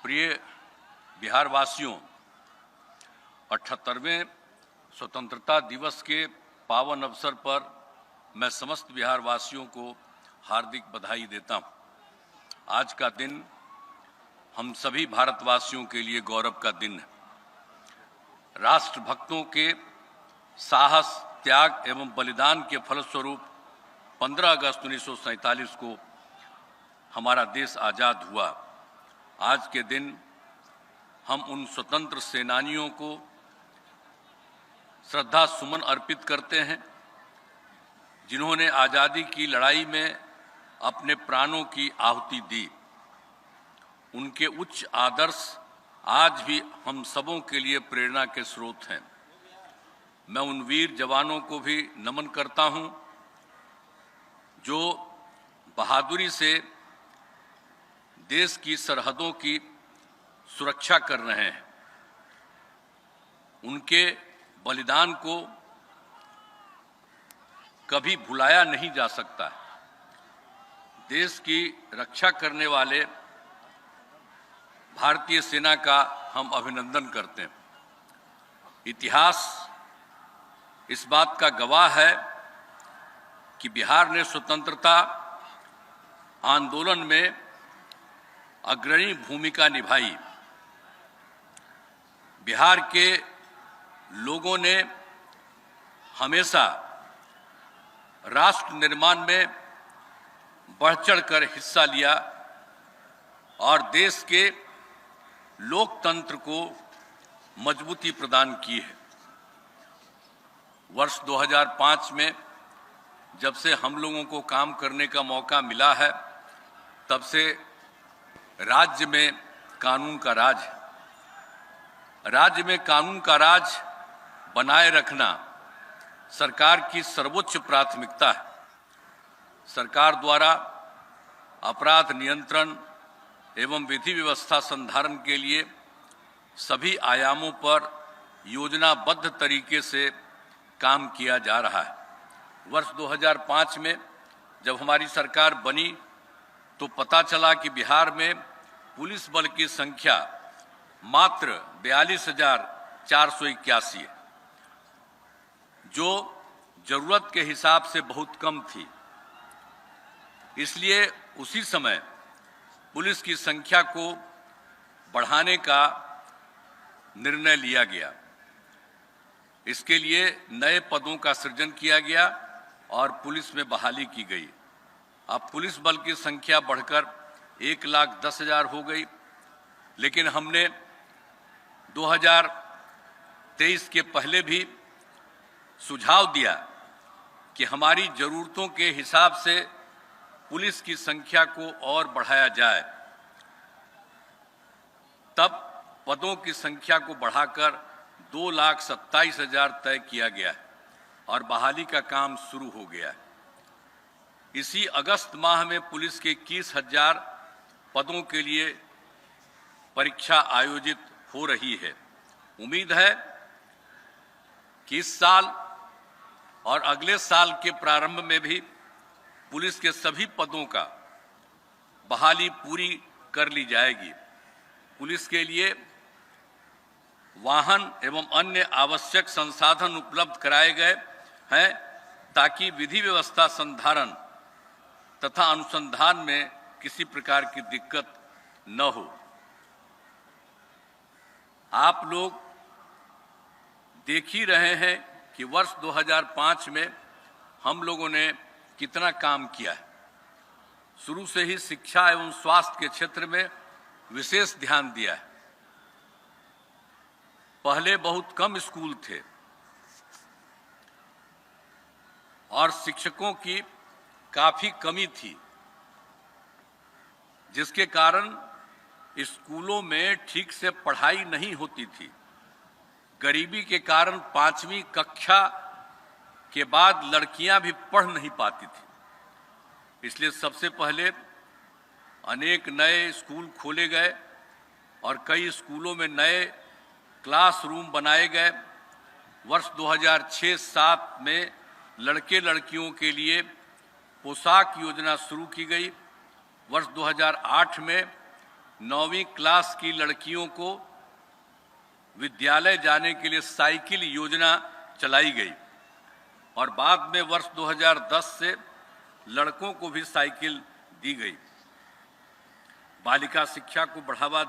प्रिय बिहार वासियों, 78वें स्वतंत्रता दिवस के पावन अवसर पर मैं समस्त बिहार वासियों को हार्दिक बधाई देता हूं। आज का दिन हम सभी भारतवासियों के लिए गौरव का दिन है। राष्ट्रभक्तों के साहस, त्याग एवं बलिदान के फलस्वरूप 15 अगस्त 1947 को हमारा देश आज़ाद हुआ। आज के दिन हम उन स्वतंत्र सेनानियों को श्रद्धा सुमन अर्पित करते हैं जिन्होंने आज़ादी की लड़ाई में अपने प्राणों की आहुति दी। उनके उच्च आदर्श आज भी हम सबों के लिए प्रेरणा के स्रोत हैं। मैं उन वीर जवानों को भी नमन करता हूं जो बहादुरी से देश की सरहदों की सुरक्षा कर रहे हैं। उनके बलिदान को कभी भुलाया नहीं जा सकता। देश की रक्षा करने वाले भारतीय सेना का हम अभिनंदन करते हैं। इतिहास इस बात का गवाह है कि बिहार ने स्वतंत्रता आंदोलन में अग्रणी भूमिका निभाई। बिहार के लोगों ने हमेशा राष्ट्र निर्माण में बढ़-चढ़कर हिस्सा लिया और देश के लोकतंत्र को मजबूती प्रदान की है। वर्ष 2005 में जब से हम लोगों को काम करने का मौका मिला है, तब से राज्य में कानून का राज है। राज्य में कानून का राज बनाए रखना सरकार की सर्वोच्च प्राथमिकता है। सरकार द्वारा अपराध नियंत्रण एवं विधि व्यवस्था संधारण के लिए सभी आयामों पर योजनाबद्ध तरीके से काम किया जा रहा है। वर्ष 2005 में जब हमारी सरकार बनी तो पता चला कि बिहार में पुलिस बल की संख्या मात्र 42,481 है, जो जरूरत के हिसाब से बहुत कम थी। इसलिए उसी समय पुलिस की संख्या को बढ़ाने का निर्णय लिया गया। इसके लिए नए पदों का सृजन किया गया और पुलिस में बहाली की गई। अब पुलिस बल की संख्या बढ़कर 1,10,000 हो गई। लेकिन हमने 2023 के पहले भी सुझाव दिया कि हमारी जरूरतों के हिसाब से पुलिस की संख्या को और बढ़ाया जाए। तब पदों की संख्या को बढ़ाकर 2,27,000 तय किया गया है और बहाली का काम शुरू हो गया है। इसी अगस्त माह में पुलिस के 21,000 पदों के लिए परीक्षा आयोजित हो रही है। उम्मीद है कि इस साल और अगले साल के प्रारंभ में भी पुलिस के सभी पदों का बहाली पूरी कर ली जाएगी। पुलिस के लिए वाहन एवं अन्य आवश्यक संसाधन उपलब्ध कराए गए हैं ताकि विधि व्यवस्था संधारण तथा अनुसंधान में किसी प्रकार की दिक्कत न हो। आप लोग देख ही रहे हैं कि वर्ष 2005 में हम लोगों ने कितना काम किया है। शुरू से ही शिक्षा एवं स्वास्थ्य के क्षेत्र में विशेष ध्यान दिया है। पहले बहुत कम स्कूल थे और शिक्षकों की काफी कमी थी, जिसके कारण स्कूलों में ठीक से पढ़ाई नहीं होती थी। गरीबी के कारण 5वीं कक्षा के बाद लड़कियां भी पढ़ नहीं पाती थी। इसलिए सबसे पहले अनेक नए स्कूल खोले गए और कई स्कूलों में नए क्लासरूम बनाए गए। वर्ष 2006-07 में लड़के लड़कियों के लिए पोशाक योजना शुरू की गई। वर्ष 2008 में 9वीं क्लास की लड़कियों को विद्यालय जाने के लिए साइकिल योजना चलाई गई और बाद में वर्ष 2010 से लड़कों को भी साइकिल दी गई। बालिका शिक्षा को बढ़ावा